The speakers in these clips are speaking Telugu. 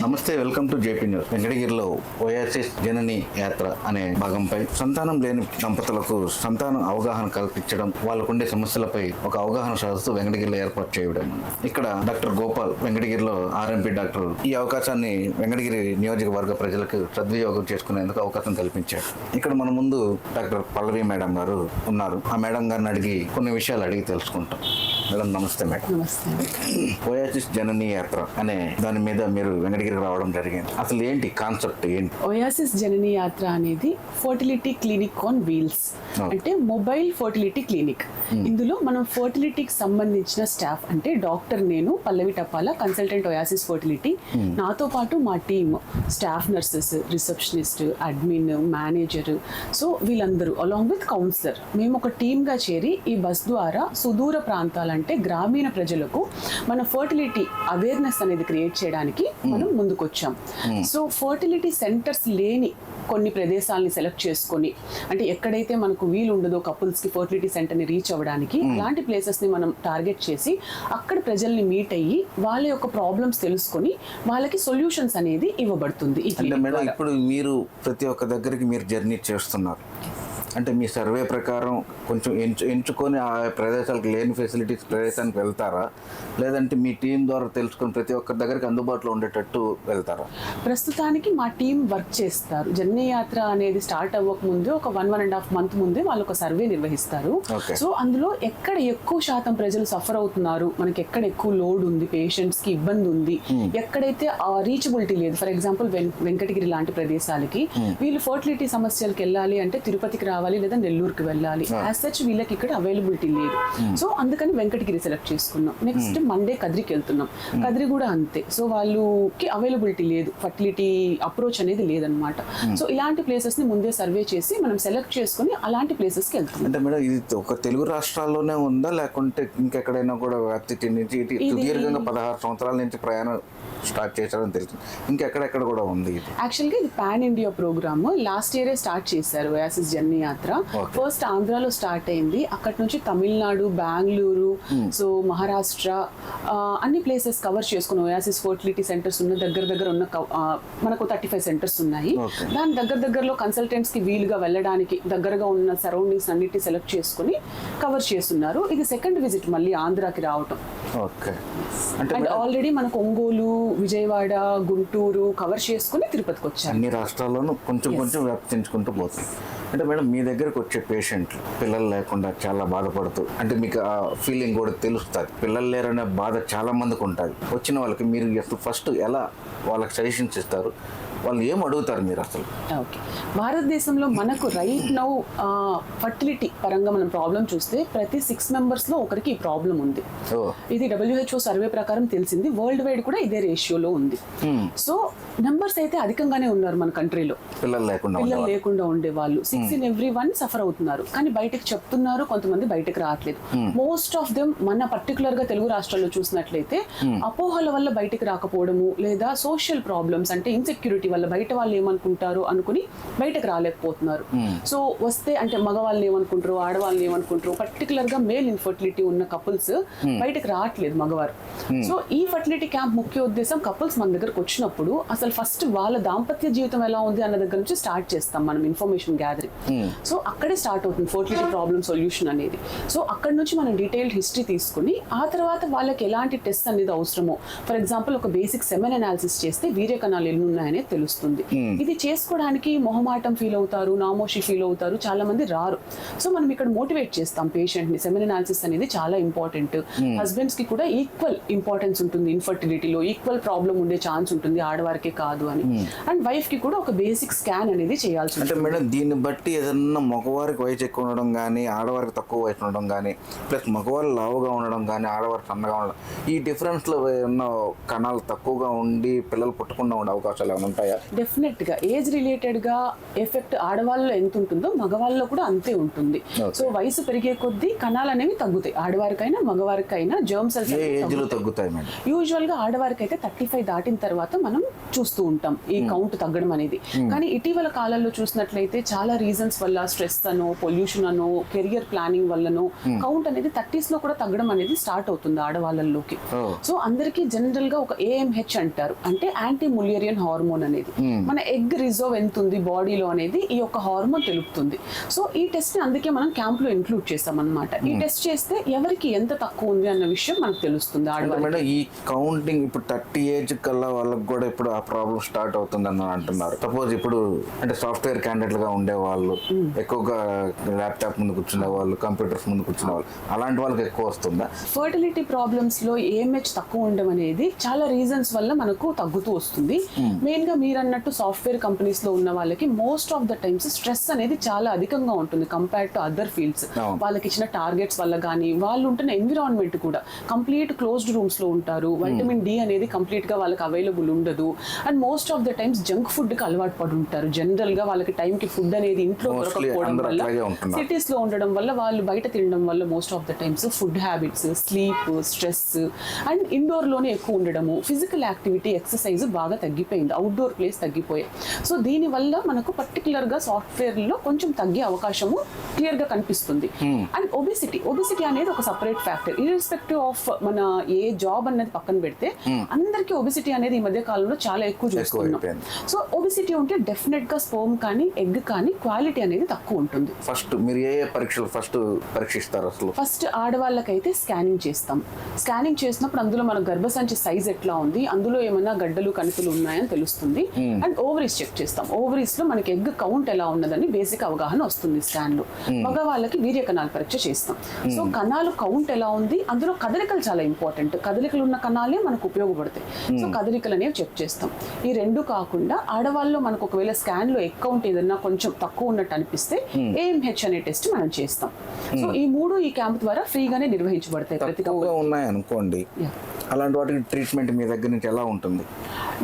నమస్తే, వెల్కమ్ టు జేపీ న్యూస్. వెంకటగిరిలో ఓయాసిస్ జనని యాత్ర అనే భాగంపై సంతానం లేని దంపతులకు సంతానం అవగాహన కల్పించడం, వాళ్ళకుండే సమస్యలపై ఒక అవగాహన సదస్సు వెంకటగిరిలో ఏర్పాటు చేయడం. ఇక్కడ డాక్టర్ గోపాల్, వెంకటగిరిలో ఆర్ఎంపీ డాక్టర్, ఈ అవకాశాన్ని వెంకటగిరి నియోజకవర్గ ప్రజలకు సద్వినియోగం చేసుకునేందుకు అవకాశం కల్పించారు. ఇక్కడ మన ముందు డాక్టర్ పల్లవి మేడం గారు ఉన్నారు. ఆ మేడం గారిని అడిగి కొన్ని విషయాలు అడిగి తెలుసుకుంటాం. మేడం నమస్తే. మేడం నమస్తే. ఓయాసిస్ జనని యాత్ర అనే దాని మీద మీరు వెంకటగిరికి రావడం జరిగింది. అసలు ఏంటి కాన్సెప్ట్ ఏంటి? ఓయాసిస్ జనని యాత్ర అనేది ఫర్టిలిటీ క్లినిక్ ఆన్ వీల్స్, అంటే మొబైల్ ఫర్టిలిటీ క్లినిక్. ఇందులో మనం ఫర్టిలిటీకి సంబంధించిన స్టాఫ్, అంటే డాక్టర్ నేను పల్లవి టపాల, కన్సల్టెంట్ ఓయాసిస్ ఫర్టిలిటీ, నాతో పాటు మా team staff nurses, receptionist, admin, manager, so వీళ్ళందరూ అలాంగ్ విత్ కౌన్సిలర్ మేము ఒక టీమ్గా చేరి ఈ బస్ ద్వారా సుదూర ప్రాంతాలంటే గ్రామీణ ప్రజలకు మన ఫర్టిలిటీ అవేర్నెస్ అనేది క్రియేట్ చేయడానికి మనం ముందుకొచ్చాం. సో ఫర్టిలిటీ సెంటర్స్ లేని కొన్ని ప్రదేశాలని సెలెక్ట్ చేసుకొని, అంటే ఎక్కడైతే మనకు వీలు ఉండదో కపుల్స్కి ఫర్టిలిటీ సెంటర్ని రీచ్ అవ్వడానికి, అలాంటి ప్లేసెస్ని మనం టార్గెట్ చేసి అక్కడ ప్రజల్ని మీట్ అయ్యి వాళ్ళ యొక్క ప్రాబ్లమ్స్ తెలుసుకొని వాళ్ళకి సొల్యూషన్స్ అనేది ఇవ్వబడుతుంది. ఇప్పుడు మీరు ప్రతి ఒక్క దగ్గరికి మీరు జర్నీ చేస్తున్నారు అంటే మీ సర్వే ప్రకారం కొంచెం ఎంచుకొని ఆ ప్రదేశాలకు లేని ఫెసిలిటీస్ ప్రదేశానికి వెళ్తారా, లేదంటే మీ టీం ద్వారా తెలుసుకొని ప్రతి ఒక్క దగ్గరికి అందుబాటులో ఉండేటట్టు వెళ్తారా? ప్రస్తుతానికి మా టీం వర్క్ చేస్తారు. జనని యాత్ర అనేది స్టార్ట్ అవ్వక ముందు ఒక 1.5 month ముందే వాళ్ళు ఒక సర్వే నిర్వహిస్తారు. సో అందులో ఎక్కడ ఎక్కువ శాతం ప్రజలు సఫర్ అవుతున్నారు, మనకి ఎక్కడ ఎక్కువ లోడ్ ఉంది, పేషెంట్స్ కి ఇబ్బంది ఉంది, ఎక్కడైతే రీచబిలిటీ లేదు, ఫర్ ఎగ్జాంపుల్ వెంకటగిరి లాంటి ప్రదేశాలకి వీళ్ళు ఫర్టిలిటీ సమస్యలకు వెళ్ళాలి అంటే తిరుపతికి రావాలి లేదా నెల్లూరుకి వెళ్ళాలి. యాజ్ సచ్ వీళ్ళకి ఇక్కడ అవైలబిలిటీ లేదు. సో అందుకని వెంకటగిరి సెలెక్ట్ చేసుకున్నాం. నెక్స్ట్ మండే కదిరికి వెళ్తున్నాం. కదిరి కూడా అంతే. సో వాళ్ళకి అవైలబిలిటీ లేదు, ఫర్టిలిటీ అప్రోచ్ అనేది లేదనమాట. సో ఇలాంటి ప్లేసెస్ ని ముందే సర్వే చేసి మనం సెలెక్ట్ చేసుకుని అలాంటి ప్లేసెస్ కి వెళ్తున్నాం. అంటే మేడం ఇది ఒక తెలుగు రాష్ట్రాల్లోనే ఉందా, లేకుంటే ఇంకెక్కడైనా కూడా వ్యాప్తి నుంచి సుదీర్ఘంగా 16 సంవత్సరాల నుంచి ప్రయాణం స్టార్ట్ చేశారని తెలిసింది, ఇంకెక్కడెక్కడ కూడా ఉంది? యాక్చువల్గా ఇది పాన్ ఇండియా ప్రోగ్రామ్. లాస్ట్ ఇయరే స్టార్ట్ చేశారు ఓయాసిస్ జర్నీ యాత్ర. ఫస్ట్ ఆంధ్రాలో స్టార్ట్ అయింది, అక్కడి నుంచి తమిళనాడు, బెంగళూరు, సో మహారాష్ట్ర, అన్ని ప్లేసెస్ కవర్ చేసుకుని ఓయాసిస్ ఫర్టిలిటీ సెంటర్స్ ఉన్న దగ్గర ఉన్న మనకు 35 సెంటర్స్ ఉన్నాయి. దాని దగ్గరలో కన్సల్టెంట్స్ కి వీలుగా వెళ్ళడానికి దగ్గరగా ఉన్న సరౌండింగ్స్ అన్నిటిని సెలెక్ట్ చేసుకుని కవర్ చేస్తున్నారు. ఇది సెకండ్ విజిట్ మళ్ళీ ఆంధ్రాకి రావటం. అండ్ ఆల్రెడీ మనకు ఒంగోలు, విజయవాడ, గుంటూరు కవర్ చేసుకుని తిరుపతికి వచ్చారు. అన్ని రాష్ట్రాల్లోనూ కొంచెం వ్యాప్తించుకుంటూ పోతుంది. అంటే మేడం మీ దగ్గరకు వచ్చే పేషెంట్లు పిల్లలు లేకుండా చాలా బాధపడుతూ, అంటే మీకు ఆ ఫీలింగ్ కూడా తెలుస్తుంది, పిల్లలు లేరనే బాధ చాలా మందికి ఉంటుంది. వచ్చిన వాళ్ళకి మీరు ఫస్ట్ ఎలా వాళ్ళకి సజెషన్స్ ఇస్తారు, వాళ్ళు ఏం అడుగుతారు మీరు అసలు? ఓకే, భారతదేశంలో మనకు రైట్ నౌ ఫర్టిలిటీ పరంగా మనం ప్రాబ్లం చూస్తే ప్రతి 6 members లో ఒకరికి ఈ ప్రాబ్లం ఉంది. ఇది WHO సర్వే ప్రకారం తెలిసింది. వరల్డ్ వైడ్ కూడా ఇదే రేషియోలో ఉంది. సో నెంబర్స్ అయితే అధికంగానే ఉన్నారు మన కంట్రీలో. పిల్లలు లేకుండా ఉండే వాళ్ళు 6 in every 1 సఫర్ అవుతున్నారు. కానీ బయటకు చెప్తున్నారు, కొంతమంది బయటకు రావట్లేదు. మోస్ట్ ఆఫ్ దెమ్ మన పర్టికులర్ గా తెలుగు రాష్ట్రాల్లో చూసినట్లయితే అపోహల వల్ల బయటకు రాకపోవడము, లేదా సోషల్ ప్రాబ్లమ్స్ అంటే ఇన్సెక్యూరిటీ వల్ల బయట వాళ్ళు ఏమనుకుంటారు అనుకుని బయటకు రాలేకపోతున్నారు. సో వస్తే అంటే మగవాళ్ళు ఏమనుకుంటారు, ఆడవాళ్ళు ఏమనుకుంటారు, పర్టికులర్ గా మేల్ ఇన్ఫర్టిలిటీ ఉన్న కపుల్స్ బయటకు రావట్లేదు మగవారు. సో ఈ ఫర్టిలిటీ క్యాంప్ ముఖ్య ఉద్దేశం కపుల్స్ మన దగ్గరకు వచ్చినప్పుడు అసలు ఫస్ట్ వాళ్ళ దాంపత్య జీవితం ఎలా ఉంది అన్న దగ్గర నుంచి స్టార్ట్ చేస్తాం మనం ఇన్ఫర్మేషన్ గ్యాదరింగ్. సో అక్కడే స్టార్ట్ అవుతుంది ఫర్టిలిటీ ప్రాబ్లమ్ సొల్యూషన్ అనేది. సో అక్కడ నుంచి మనం డీటెయిల్డ్ హిస్టరీ తీసుకుని ఆ తర్వాత వాళ్ళకి ఎలాంటి టెస్ట్ అనేది అవసరమో, ఫర్ ఎగ్జాంపుల్ ఒక బేసిక్ సెమెన్ అనాలిసిస్ చేస్తే వీర్య కణాలు ఎన్ని ఉన్నాయనే తెలుస్తుంది. ఇది చేసుకోవడానికి మొహమాటం ఫీల్ అవుతారు, నామోషి ఫీల్ అవుతారు, చాలా మంది రారు. సో మనం ఇక్కడ మోటివేట్ చేస్తాం పేషెంట్ ని. సెమెన్ అనాలిసిస్ అనేది చాలా ఇంపార్టెంట్. హస్బెండ్స్ కి కూడా ఈక్వల్ ఇంపార్టెన్స్ ఉంటుంది, ఇన్ఫర్టిలిటీలో ఈక్వల్ ప్రాబ్లం ఉండే ఛాన్స్ ఉంటుంది, ఆడవారికే కాదు అని. అండ్ వైఫ్ కి కూడా ఒక బేసిక్ స్కాన్ అనేది చేయాల్సి ఉంటుంది. అంటే మేడం దీన్ని బట్టి ఏదన్నా మగవారికి వయసు ఎక్కువ ఉండడం కానీ, ఆడవారికి తక్కువ వయసు ఉండడం కానీ, ప్లస్ మగవారు లావుగా ఉండడం కానీ, ఆడవారికి సన్నగా ఉండడం, ఈ డిఫరెన్స్ లో ఉన్న కణాలు తక్కువగా ఉండి పిల్లలు పుట్టకుండా ఉండే అవకాశాలు ఏమైనా ఉంటాయి? ఉంటాయా? డెఫినెట్ గా ఏజ్ రిలేటెడ్ గా ఎఫెక్ట్ ఆడవాళ్ళలో ఎంత ఉంటుందో మగవాళ్ళలో కూడా అంతే ఉంటుంది. సో వయసు పెరిగే కొద్దీ కణాలు అనేవి తగ్గుతాయి, ఆడవారికైనా మగవారికైనా జర్మ్ సెల్స్ తగ్గుతాయి. యూజువల్ గా ఆడవారికి అయితే 35 దాటిన తర్వాత మనం చూస్తూ ఉంటాం ఈ కౌంట్ తగ్గడం అనేది. కానీ ఇటీవల కాలంలో చూసినట్లయితే చాలా రీజన్స్ వల్ల, స్ట్రెస్ అనో, పొల్యూషన్ అనో, కెరియర్ ప్లానింగ్ వల్లనో కౌంట్ అనేది 30s లో కూడా తగ్గడం అనేది స్టార్ట్ అవుతుంది ఆడవాళ్ళలోకి. సో అందరికీ జనరల్ గా ఒక AMH అంటారు, అంటే యాంటీ ములేరియన్ హార్మోన్ అనేది. మన ఎగ్ రిజర్వ్ ఎంత ఉంది బాడీలో అనేది ఈ యొక్క హార్మోన్ తెలుపుతుంది. సో ఈ టెస్ట్ ని అందుకే మనం క్యాంప్ లో ఇంక్లూడ్ చేస్తాం అన్నమాట. ఈ టెస్ట్ చేస్తే ఎవరికి ఎంత తక్కువ ఉంది అన్న విషయం మనకు తెలుస్తుంది ఆడవాళ్ళకి. ఈ కౌంటింగ్ ఇప్పుడు 30 ఏజ్ కల్లా వాళ్ళకి కూడా ఇప్పుడు ఆ ప్రాబ్లం స్టార్ట్ అవుతుంది అని అంటున్నారు. సపోజ్ ఇప్పుడు అంటే సాఫ్ట్వేర్ క్యాండిడేట్ గా ఉండే వాళ్ళు, ఎక్కువగా ల్యాప్టాప్ ముందు కూర్చునే వాళ్ళు, కంప్యూటర్స్ ముందు కూర్చునే వాళ్ళు, అలాంటి వాళ్ళకి ఎక్కువ వస్తుందా? ఫర్టిలిటీ ప్రాబ్లమ్స్ లో AMH తక్కువ ఉండడం అనేది చాలా రీజన్స్ వల్ల మనకు తగ్గుతూ వస్తుంది. మెయిన్ గా మీరు అన్నట్టు సాఫ్ట్వేర్ కంపెనీస్ లో ఉన్న వాళ్ళకి most of the times stress అనేది చాలా అధికంగా ఉంటుంది కంపేర్డ్ టు అదర్ ఫీల్డ్స్. వాళ్ళకి ఇచ్చిన టార్గెట్స్ వల్ల కానీ, వాళ్ళు ఉంటున్న ఎన్విరాన్మెంట్ కూడా కంప్లీట్ క్లోజ్డ్ రూమ్స్ లో ఉంటారు. వైటమిన్ D అనేది కంప్లీట్ గా వాళ్ళకి అవైలబుల్ ఉండదు. And most of the times junk food కి అలవాటు పడి ఉంటారు. జనరల్ గా వాళ్ళకి టైం కి ఫుడ్ అనేది ఇంట్లో దొరకకపోవడం వల్ల, సిటీస్ లో ఉండడం వల్ల, వాళ్ళు బయట తినడం వల్ల most of the times food habits, sleep, stress and indoor లోనే ఎక్కువ ఉండడము, ఫిజికల్ యాక్టివిటీ, ఎక్సర్సైజ్ బాగా తగ్గిపోయింది, అవుట్డోర్ ప్లేస్ తగ్గిపోయాయి. సో దీని వల్ల మనకు పర్టికులర్ గా సాఫ్ట్వేర్ లో కొంచెం తగ్గే అవకాశము క్లియర్ గా కనిపిస్తుంది. అండ్ ఒబిసిటీ అనేది ఒక సపరేట్ ఫ్యాక్టర్. ఇర్రెస్పెక్టివ్ ఆఫ్ మన ఏ జాబ్ అనేది పక్కన పెడితే అందరికీ ఒబిసిటీ అనేది ఈ మధ్య కాలంలో చాలా ఎక్కువ చూస్తున్నాం. సో ఒబిసిటీ ఉంటే డెఫినెట్ గా స్పర్మ్ కానీ ఎగ్ కానీ క్వాలిటీ అనేది తక్కువ ఉంటుంది. ఫస్ట్ మీరు ఏ పరీక్షలు పరీక్షిస్తారు అసలు? ఫస్ట్ ఆడవాళ్ళకైతే స్కానింగ్ చేస్తాం. స్కానింగ్ చేసినప్పుడు అందులో మన గర్భసంచి సైజ్ ఎట్లా ఉంది, అందులో ఏమైనా గడ్డలు కణుపులు ఉన్నాయని తెలుస్తుంది. అండ్ ఓవరీస్ చెక్ చేస్తాం. ఓవరీస్ లో మనకి ఎగ్ కౌంట్ ఎలా ఉన్నదని బేసిక్ అవగాహన వస్తుంది స్కాన్ లో. మగవాళ్ళకి వీర్య కణాల పరీక్ష చేస్తాం. సో కణాలు కౌంట్ ఎలా ఉంది, అందులో కదలికలు చాలా ఇంపార్టెంట్. కదలికలు ఉన్న కణాలే మనకు ఉపయోగపడతాయి. సో కదలికలు అనేవి చెక్ చేస్తాం. ఈ రెండు కాకుండా ఆడవాళ్ళలో మనకు ఒకవేళ స్కాన్ లో ఎగ్ కౌంట్ ఏదన్నా కొంచెం తక్కువ ఉన్నట్టు అనిపిస్తే AMH అనే టెస్ట్ మనం చేస్తాం. సో ఈ మూడు ఈ క్యాంప్ ద్వారా ఫ్రీగానే నిర్వహించబడతాయి. తక్కువగా ఉన్నాయి అనుకోండి, అలాంటి వాటికి ట్రీట్మెంట్ మీ దగ్గర నుంచి ఎలా ఉంటుంది?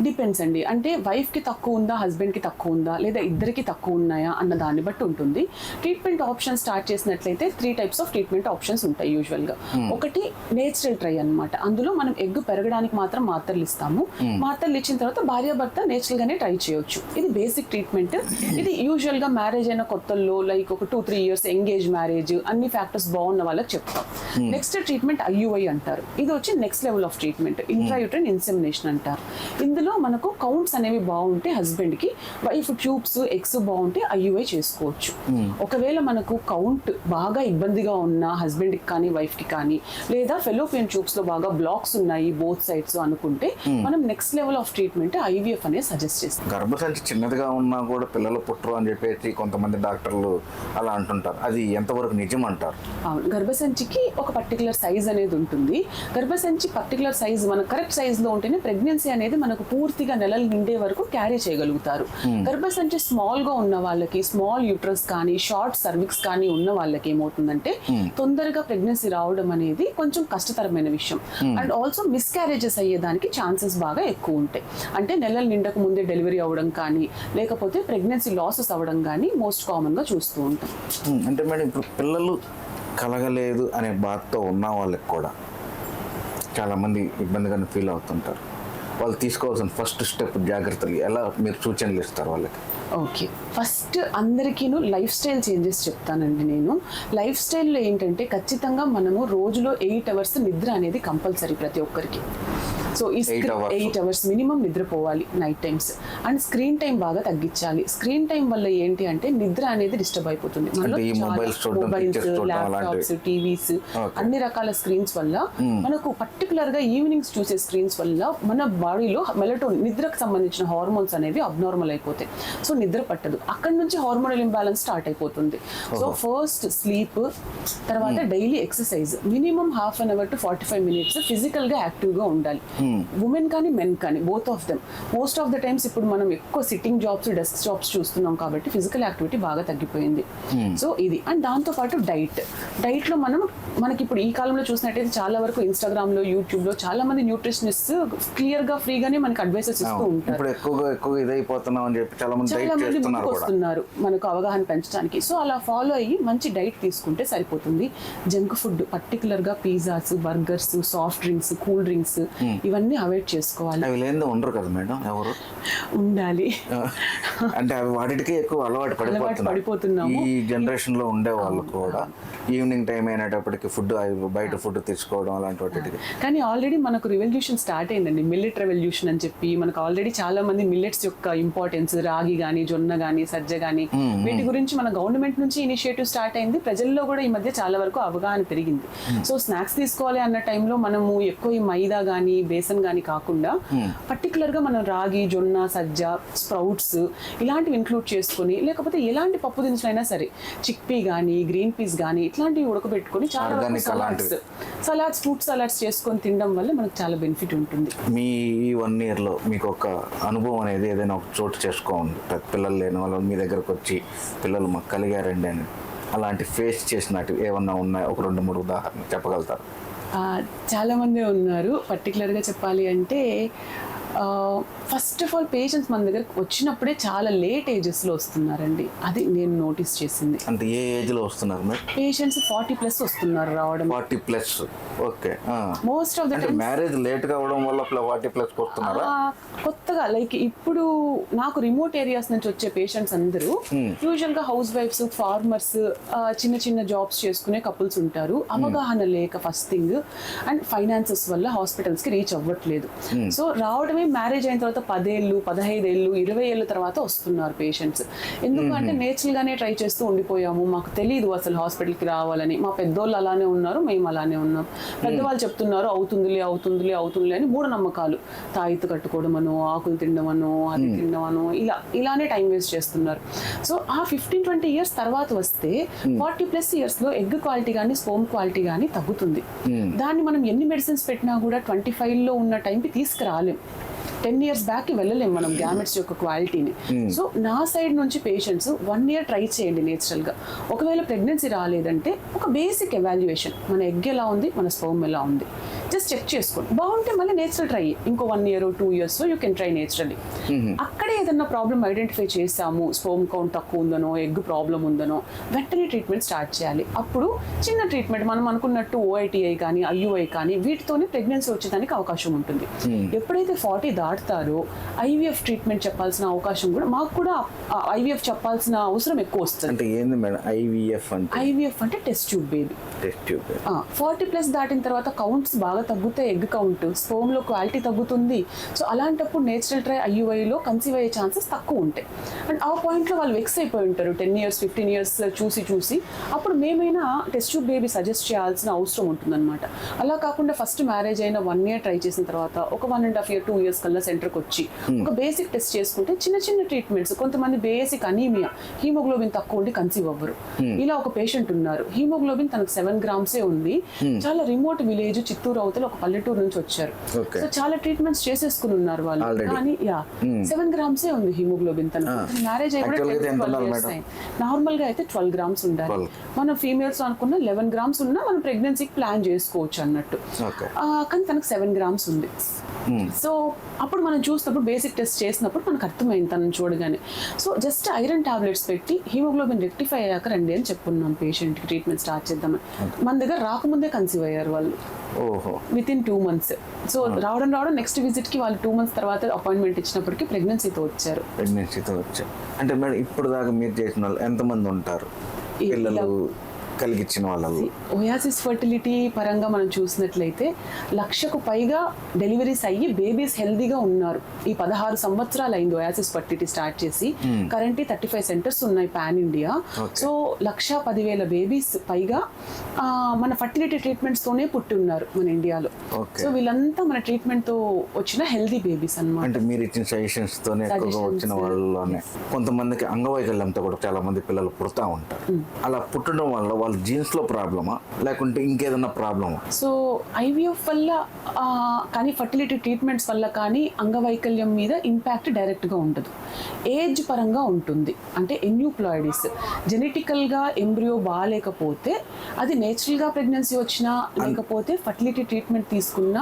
డిపెండ్స్ అండి. అంటే వైఫ్ కి తక్కువ ఉందా, హస్బెండ్ కి తక్కువ ఉందా, లేదా ఇద్దరికి తక్కువ ఉన్నాయా అన్న దాన్ని బట్టి ఉంటుంది. ట్రీట్మెంట్ ఆప్షన్ స్టార్ట్ చేసినట్లయితే 3 types ఆఫ్ ట్రీట్మెంట్ ఆప్షన్స్ ఉంటాయి యూజువల్ గా. ఒకటి నేచురల్ ట్రై అన్నమాట. అందులో మనం ఎగ్ పెరగడానికి మాత్రం మాత్రలు ఇస్తాము. మాత్రలు ఇచ్చిన తర్వాత భార్యాభర్త నేచురల్ గానే ట్రై చేయొచ్చు. ఇది బేసిక్ ట్రీట్మెంట్. ఇది యూజువల్ గా మ్యారేజ్ అయిన కొత్తల్లో, లైక్ ఒక 2-3 years ఎంగేజ్ మ్యారేజ్, అన్ని ఫ్యాక్టర్స్ బాగున్న వాళ్ళకి చెప్తాం. నెక్స్ట్ ట్రీట్మెంట్ IUI అంటారు. ఇది వచ్చి next level of treatment. Intrauterine insemination అంటారు. ఇందులో మనకు కౌంట్స్ అనేవి బాగుంటే హస్బెండ్ కి, వైఫ్ ట్యూబ్స్ ఎగ్స్ బాగుంటే IUI చేసుకోవచ్చు. ఒకవేళ మనకు కౌంట్ బాగా ఇబ్బందిగా ఉన్న హస్బెండ్ కి కానీ వైఫ్ కి కానీ, లేదా ఫెలోపియన్ ట్యూబ్స్ లో బాగా బ్లాక్స్ ఉన్నాయి బోత్ సైడ్స్ అనుకుంటే మనం next level of treatment IVF అనేది సజెస్ట్ చేస్తాం. గర్భసంచి చిన్నదిగా ఉన్నా కూడా పిల్లలు పుట్టరు అని చెప్పేసి కొంతమంది డాక్టర్లు అలా అంటుంటారు. అది ఎంతవరకు నిజం అంటారు? అవును, గర్భసంచికి ఒక పర్టికులర్ సైజ్ అనేది ఉంటుంది. గర్భసంచి పర్టికులర్ సైజ్ మన కరెక్ట్ సైజ్ లో ఉంటేనే ప్రెగ్నెన్సీ అనేది మనకు పూర్తిగా నెలలు నిండే వరకు క్యారీ చేయగలుగుతారు. గర్భసంచి స్మాల్ గా ఉన్న వాళ్ళకి, స్మాల్ యూట్రస్ కానీ, షార్ట్ సర్విక్స్ కానీ ఉన్న వాళ్ళకి ఏమవుతుందంటే తొందరగా ప్రెగ్నెన్సీ రావడం అనేది కొంచెం కష్టతరమైన విషయం. అండ్ ఆల్సో మిస్క్యారేజెస్ అయ్యేదానికి ఛాన్సెస్ బాగా ఎక్కువ ఉంటాయి. అంటే నెలలు నిండక ముందే డెలివరీ అవ్వడం కానీ, లేకపోతే ప్రెగ్నెన్సీ లాసెస్ అవ్వడం కానీ మోస్ట్ కామన్ గా చూస్తూ ఉంటాం. అంటే మేడం ఇప్పుడు పిల్లలు కలగలేదు అనే బాధతో ఉన్న వాళ్ళకి కూడా చాలామంది ఇబ్బందిగానే ఫీల్ అవుతుంటారు. వాళ్ళు తీసుకోవాల్సిన ఫస్ట్ స్టెప్ జాగ్రత్తలు ఎలా మీరు సూచనలు ఇస్తారు వాళ్ళకి? ఓకే, ఫస్ట్ అందరికీను లైఫ్ స్టైల్ చేంజెస్ చెప్తానండి నేను. లైఫ్ స్టైల్లో ఏంటంటే ఖచ్చితంగా మనము రోజులో 8 hours నిద్ర అనేది కంపల్సరీ ప్రతి ఒక్కరికి. సో ఈ 8 hours మినిమం నిద్రపోవాలి night times. And screen time బాగా తగ్గించాలి. స్క్రీన్ టైం వల్ల ఏంటి అంటే నిద్ర అనేది డిస్టర్బ్ అయిపోతుంది. మొబైల్స్, ల్యాప్టాప్స్, టీవీస్, అన్ని రకాల స్క్రీన్స్ వల్ల మనకు పర్టికులర్ గా ఈవినింగ్స్ చూసే స్క్రీన్స్ వల్ల మన బాడీలో మెలటోనిన్, నిద్రకు సంబంధించిన హార్మోన్స్ అనేవి అబ్నార్మల్ అయిపోతాయి. సో నిద్ర పట్టదు. అక్కడ నుంచి హార్మోనల్ ఇంబ్యాలెన్స్ స్టార్ట్ అయిపోతుంది. సో ఫస్ట్ స్లీప్, తర్వాత daily exercise, minimum 1/2 hour to 45 minutes physical గా యాక్టివ్ గా ఉండాలి. ఉమెన్ కానీ మెన్ కానీ both of them. Most of the times ఇప్పుడు మనం ఎక్కువ సిట్టింగ్ జాబ్స్, డెస్క్ జాబ్స్ చూస్తున్నాం కాబట్టి ఫిజికల్ యాక్టివిటీ బాగా తగ్గిపోయింది. సో ఇది అండ్ దాంతోపాటు డైట్లో మనకి ఇప్పుడు ఈ కాలంలో చూసినట్టయితే చాలా వరకు ఇన్స్టాగ్రామ్లో, యూట్యూబ్లో చాలా మంది న్యూట్రిషనిస్ట్ క్లియర్గా ఫ్రీగానే మనకి అడ్వైసెస్ ఇస్తూ ఉంటారు. ఇప్పుడు ఎక్కువగా ఇదైపోతున్నాం అని చెప్పి చాలా మంది ముందుకు వస్తున్నారు మనకు అవగాహన పెంచడానికి. సో అలా ఫాలో అయ్యి మంచి డైట్ తీసుకుంటే సరిపోతుంది. జంక్ ఫుడ్ పర్టికులర్గా pizzas, burgers, soft drinks, cool drinks ఇవన్నీ అవాయిడ్ చేసుకోవాలి. అవి లేనిదే ఉండరు కదా మేడం ఎవరు, ఉండాలి. అంటే అవి వాటికి ఎక్కువ అలవాటు పడిపోతున్నాము. ఈ జనరేషన్ లో ఉండే వాళ్ళు కూడా ఈవినింగ్ టైం అయినప్పటికీ బయట ఫుడ్ తీసుకోవడం అలాంటి వాటికి. కానీ ఆల్రెడీ మనకు రెవల్యూషన్ స్టార్ట్ అయిందండి, మిల్లెట్ రెవల్యూషన్ అని చెప్పి. మనకు ఆల్రెడీ చాలా మంది మిల్లెట్స్ యొక్క ఇంపార్టెన్స్, రాగి కానీ, జొన్న కానీ, సజ్జ కానీ, వీటి గురించి మన గవర్నమెంట్ నుంచి ఇనిషియేటివ్ స్టార్ట్ అయింది. ప్రజల్లో కూడా ఈ మధ్య చాలా వరకు అవగాహన పెరిగింది. సో స్నాక్స్ తీసుకోవాలి అన్న టైంలో మనము ఎక్కువ ఈ మైదా కానీ, బేసన్ కానీ కాకుండా పర్టికులర్ గా మనం రాగి, జొన్న, సజ్జ, స్ప్రౌట్స్ ఇలాంటివి ఇంక్లూడ్ చేసుకుని, లేకపోతే ఎలాంటి పప్పు దినుసులైనా సరే, చిక్పీ కానీ, గ్రీన్ పీస్ కానీ ఇట్లాంటివి ఉడకబెట్టుకుని చాలా సలాడ్స్, ఫ్రూట్ సలాడ్స్ చేసుకొని తినడం వల్ల మనకు చాలా బెనిఫిట్ ఉంటుంది. మీ ఈ 1 year లో మీకు ఒక అనుభవం అనేది ఏదైనా ఒక చోటు చేసుకోండి, పిల్లలు లేని వాళ్ళు మీ దగ్గరకు వచ్చి పిల్లలు మాకు కలిగారండి అని అలాంటి ఫేస్ చేసినట్టు ఏమన్నా ఉన్నాయి? ఒక 2-3 ఉదాహరణ చెప్పగలుగుతారు? చాలా మంది ఉన్నారు. పర్టికులర్గా చెప్పాలి అంటే ఫస్ట్ ఆఫ్ ఆల్ పేషెంట్స్ మన దగ్గరకు వచ్చినప్పుడే చాలా లేట్ ఏజెస్లో వస్తున్నారండి. అది నేను నోటీస్ చేసింది. అంటే ఏ ఏజ్లో వస్తున్నారు మరి పేషెంట్స్? 40+ వస్తున్నారు రావడం. 40+. Okay. Most of the time marriage late గా అవడం వల్ల 40+ వస్తున్నారా? కొత్తగా లైక్ ఇప్పుడు నాకు రిమోట్ ఏరియాస్ నుంచి వచ్చే పేషెంట్స్ అందరూ యూజువల్ గా హౌస్ వైఫ్స్, ఫార్మర్స్, చిన్న చిన్న జాబ్స్ చేసుకునే కపుల్స్ ఉంటారు. అవగాహన లేక ఫస్ట్ థింగ్, అండ్ ఫైనాన్సెస్ వల్ల హాస్పిటల్స్ కి రీచ్ అవ్వట్లేదు. సో రావడమే మ్యారేజ్ అయిన తర్వాత 10 ఏళ్ళు, 15 ఏళ్ళు, 20 ఏళ్ళ తర్వాత వస్తున్నారు పేషెంట్స్. ఎందుకంటే నేచురల్ గానే ట్రై చేస్తూ ఉండిపోయాము, మాకు తెలియదు అసలు హాస్పిటల్కి రావాలని. మా పెద్దోళ్ళు అలానే ఉన్నారు, మేము అలానే ఉన్నాం. పెద్దవాళ్ళు చెప్తున్నారు అవుతుందిలే అని మూఢనమ్మకాలు, తాయిత్తు కట్టుకోవడం అనో, ఆకులు తినడం అనో, అది తినడం అనో, ఇలానే టైం వేస్ట్ చేస్తున్నారు. సో ఆ 15-20 ఇయర్స్ తర్వాత వస్తే 40+ ఇయర్స్ లో ఎగ్ క్వాలిటీ కానీ, స్పోమ్ క్వాలిటీ కానీ తగ్గుతుంది. దాన్ని మనం ఎన్ని మెడిసిన్స్ పెట్టినా కూడా 25లో ఉన్న టైంకి తీసుకురాలేం. 10 years బ్యాక్ వెళ్ళలేం మనం గ్యామెట్స్ యొక్క క్వాలిటీని. సో నా సైడ్ నుంచి పేషెంట్స్ 1 year ట్రై చేయండి నేచురల్గా. ఒకవేళ ప్రెగ్నెన్సీ రాలేదంటే ఒక బేసిక్ ఎవాల్యుయేషన్, మన ఎగ్ ఎలా ఉంది, మన స్పర్మ్ ఎలా ఉంది, జస్ట్ చెక్ చేసుకోండి. బాగుంటే మళ్ళీ నేచురల్ ట్రై, ఇంకో 1 year 2 years you can try naturally. అక్కడే ఏదన్నా ప్రాబ్లం ఐడెంటిఫై చేసాము, స్పర్మ్ కౌంట్ తక్కువ ఉందనో, ఎగ్ ప్రాబ్లం ఉందనో, వెంటనే ట్రీట్మెంట్ స్టార్ట్ చేయాలి. అప్పుడు చిన్న ట్రీట్మెంట్ మనం అనుకున్నట్టు OITI కానీ, IUI కానీ వీటితోనే ప్రెగ్నెన్సీ వచ్చేదానికి అవకాశం ఉంటుంది. ఎప్పుడైతే 40 దాటుతారో IVF ట్రీట్మెంట్ చెప్పాల్సిన అవకాశం కూడా, మాకు కూడా IVF చెప్పాల్సిన అవసరం ఎక్కువ వస్తుంది. అంటే ఏంది మేడం IVF అంటే టెస్ట్ ట్యూబ్ బేబీ. 40+ దాటిన తర్వాత కౌంట్స్ బాగా తగ్గుతాయి, ఎగ్ కౌంట్, స్పర్మ్ లో క్వాలిటీ తగ్గుతుంది. సో అలాంటప్పుడు నేచురల్ ట్రై IUIలో కన్సీవ్ అయ్యే ఛాన్సెస్ తక్కువ ఉంటాయి. అండ్ ఆ పాయింట్లో వాళ్ళు వెక్స్ అయిపోయి ఉంటారు 10 years 15 years చూసి అప్పుడు మేమైనా టెస్ట్ ట్యూబ్ బేబీ సజెస్ట్ చేయాల్సిన అవసరం ఉంటుందన్నమాట. అలా కాకుండా ఫస్ట్ మ్యారేజ్ అయిన 1 year ట్రై చేసిన తర్వాత ఒక 1.5 year 2 years కల్లా సెంటర్కి వచ్చి ఒక బేసిక్ టెస్ట్ చేసుకుంటే చిన్న చిన్న ట్రీట్మెంట్స్, కొంతమంది బేసిక్ అనీమియా, హీమోగ్లోబిన్ తక్కువ ఉండి కన్సీవ్ అవ్వరు. ఇలా ఒక పేషెంట్ ఉన్నారు, హీమోగ్లోబిన్ తనకు 7 grams ఉంది, చాలా రిమోట్ విలేజ్, చిత్తూరు అవతల ఒక పల్లెటూరు నుంచి వచ్చారు. సో చాలా ట్రీట్మెంట్స్ చేసేసుకుని ఉన్నారు వాళ్ళు, కానీ 7 grams ఉంది హీమోగ్లోబిన్. తనకు మ్యారేజ్ అయ్యి నార్మల్ గా అయితే 12 grams ఉండాలి. మనం ఫీమేల్స్ అనుకున్న 11 grams ఉన్నా మనం ప్రెగ్నెన్సీకి ప్లాన్ చేసుకోవచ్చు అన్నట్టు. కానీ తనకు 7 grams ఉంది. సో అప్పుడు మనం చూసినప్పుడు బేసిక్ టెస్ట్ చేసినప్పుడు మనకు అర్థమైంది తనను చూడగానే. సో జస్ట్ ఐరన్ టాబ్లెట్స్ పెట్టి హీమోగ్లోబిన్ రెక్టిఫై అయ్యాక రండి అని చెప్పుకున్నాం పేషెంట్కి, ట్రీట్మెంట్ స్టార్ట్ చేద్దామని. మన దగ్గర రాకముందే కన్సీవ్ అయ్యారు వాళ్ళు within 2 months. సో రావడం నెక్స్ట్ విజిట్ కి వాళ్ళు 2 months తర్వాత అపాయింట్మెంట్ ఇచ్చినప్పటికీ ప్రెగ్నెన్సీతో వచ్చారు. అంటే మేడం ఇప్పుడు దాకా మీరు చేసిన వాళ్ళు ఎంతమంది ఉంటారు పిల్లలు కలిగించిన వాళ్ళు? ఓయాసిస్ ఫర్టిలిటీ పరంగా మనం చూసినట్లయితే 1,00,000కు పైగా డెలివరీస్ అయ్యి బేబీస్ హెల్దీగా ఉన్నారు. ఈ 16 సంవత్సరాలు అయింది ఓయాసిస్ ఫర్టిలిటీ స్టార్ట్ చేసి. కరెంట్లీ 35 centers ఉన్నాయి పాన్ ఇండియా. సో 1,10,000 బేబీస్ పైగా మన ఫర్టిలిటీ ట్రీట్మెంట్స్ తోనే పుట్టి ఉన్నారు మన ఇండియాలో. సో వీళ్ళంతా మన ట్రీట్మెంట్ తో వచ్చిన హెల్దీ బేబీస్ అన్నమాట. అంటే మీరు ఇచ్చిన సజెషన్స్ తోనే ఎక్కువగా వచ్చిన వాళ్ళలోనే కొంతమందికి అంగవైకల్యంతో కూడా చాలా మంది పిల్లలు పుడతా ఉంటారు. అలా పుట్టడం వల్ల వాళ్ళ జీన్స్లో ప్రాబ్లమా లేకుంటే ఇంకేదన్నా ప్రాబ్లమా? సో ఐవీఎఫ్ వల్ల కానీ ఫర్టిలిటీ ట్రీట్మెంట్స్ వల్ల కానీ అంగవైకల్యం మీద ఇంపాక్ట్ డైరెక్ట్గా ఉండదు. ఏజ్ పరంగా ఉంటుంది. అంటే ఎన్యూప్లాయిడిస్ జెనెటికల్గా ఎంబ్రియో బాగాలేకపోతే అది నేచురల్గా ప్రెగ్నెన్సీ వచ్చినా లేకపోతే ఫర్టిలిటీ ట్రీట్మెంట్ తీసుకున్నా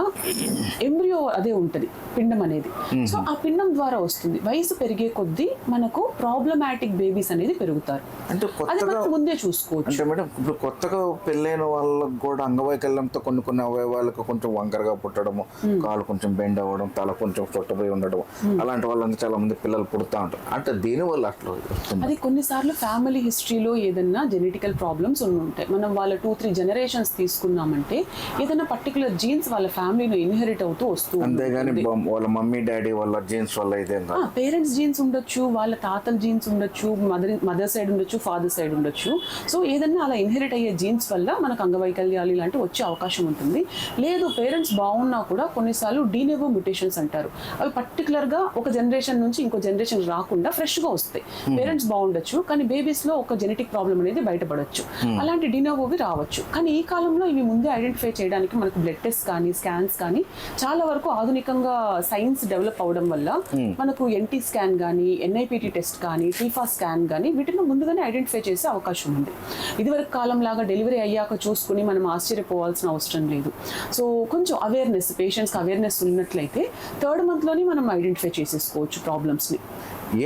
ఎంబ్రియో అదే ఉంటుంది, పిండం అనేది. సో ఆ పిండం ద్వారా వస్తుంది. వయసు పెరిగే కొద్దీ మనకు ప్రాబ్లమాటిక్ బేబీస్ అనేది పెరుగుతారు. అంటే అది మనం ముందే చూసుకోవచ్చు. అంటే మేడం ఇప్పుడు కొత్తగా పెళ్ళైన వాళ్ళకు కూడా అంగవైకల్యంతో కొన్ని అవయవాలకు కొంచెం వంకరగా పుట్టడము, కాలు కొంచెం బెండ్ అవ్వడం, తల కొంచెం చుట్టపోయి ఉండడం, అలాంటి వాళ్ళంతా చాలా మంది పిల్లలు పుడతా ఉంటారు. అంటే దీనివల్ల అట్లా వస్తుంది. అది కొన్నిసార్లు ఫ్యామిలీ హిస్టరీలో ఏదన్నా జెనెటికల్ ప్రాబ్లమ్స్ ఉంటాయి. మనం వాళ్ళ 2-3 జనరేషన్స్ తీసుకున్నామంటే ఏదైనా పర్టికులర్ జీన్స్ వాళ్ళ ఫ్యామిలీలో ఇన్హెరిట్ అవుతూ వస్తూ అంతేగాని వాళ్ళ మమ్మీ డాడీ వాళ్ళ జీన్స్ వల్ల ఇదే పేరెంట్స్ జీన్స్ ఉండొచ్చు, వాళ్ళ తాతల జీన్స్ ఉండొచ్చు, మదర్ సైడ్ ఉండొచ్చు, ఫాదర్ సైడ్ ఉండొచ్చు. సో ఏదన్నా అలా ఇన్హెరిట్ అయ్యే జీన్స్ వల్ల మనకు అంగవైకల్యాలు ఇలాంటివి వచ్చే అవకాశం ఉంటుంది. లేదు పేరెంట్స్ బాగున్నా కూడా కొన్నిసార్లు డీనెవో మ్యుటేషన్స్ అంటారు. అవి పర్టికులర్గా ఒక జనరేషన్ నుంచి ఇంకో జనరేషన్ రాకుండా ఫ్రెష్గా వస్తాయి. పేరెంట్స్ బాగుండొచ్చు కానీ బేబీస్లో ఒక జెనెటిక్ ప్రాబ్లం అనేది బయటపడవచ్చు. అలాంటి డీనెవోవి రావచ్చు. కానీ ఈ కాలంలో ఇవి ముందే ఐడెంటిఫై చేయడానికి మనకు బ్లడ్ టెస్ట్ కానీ స్కాన్స్ కానీ చాలా వరకు ఆధునికంగా సైన్స్ డెవలప్ అవడం వల్ల మనకు ఎన్టీ స్కాన్ కానీ ఎన్ఐపిటి టెస్ట్ కానీ టీఫా స్కాన్ కానీ వీటిని ముందుగానే ఐడెంటిఫై చేసే అవకాశం ఉంది. ఇదివరకు కాలం లాగా డెలివరీ అయ్యాక చూసుకుని మనం ఆశ్చర్యపోవాల్సిన అవసరం లేదు. సో కొంచెం అవేర్నెస్, పేషెంట్స్కి అవేర్నెస్ ఉన్నట్లయితే 3rd మంత్లోనే మనం ఐడెంటిఫై చేసేసుకోవచ్చు ప్రాబ్లమ్స్ని.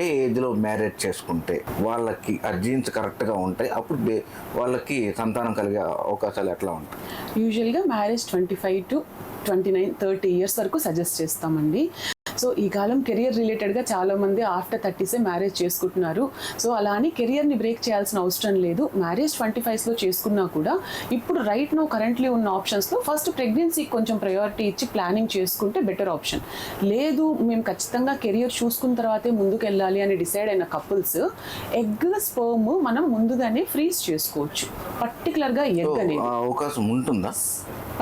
ఏ ఏజ్లో మ్యారేజ్ చేసుకుంటే వాళ్ళకి ఆ జీన్స్ కరెక్ట్గా ఉంటాయి, అప్పుడు వాళ్ళకి సంతానం కలిగే అవకాశాలు ఎట్లా ఉంటాయి? యూజువల్గా మ్యారేజ్ 25 to 29, 30 ఇయర్స్ వరకు సజెస్ట్ చేస్తామండి. సో ఈ కాలం కెరియర్ రిలేటెడ్గా చాలామంది ఆఫ్టర్ 30సే మ్యారేజ్ చేసుకుంటున్నారు. సో అలా అని కెరియర్ని బ్రేక్ చేయాల్సిన అవసరం లేదు. మ్యారేజ్ 25స్లో చేసుకున్నా కూడా ఇప్పుడు రైట్ నో కరెంట్లీ ఉన్న ఆప్షన్స్లో ఫస్ట్ ప్రెగ్నెన్సీకి కొంచెం ప్రయారిటీ ఇచ్చి ప్లానింగ్ చేసుకుంటే బెటర్ ఆప్షన్. లేదు మేము ఖచ్చితంగా కెరియర్ చూసుకున్న తర్వాతే ముందుకు వెళ్ళాలి అని డిసైడ్ అయిన కపుల్స్ ఎగ్ స్పర్మ్ మనం ముందుగానే ఫ్రీజ్ చేసుకోవచ్చు. పర్టికులర్గా ఎగ్ అనేది అవకాశం ఉంటుందా?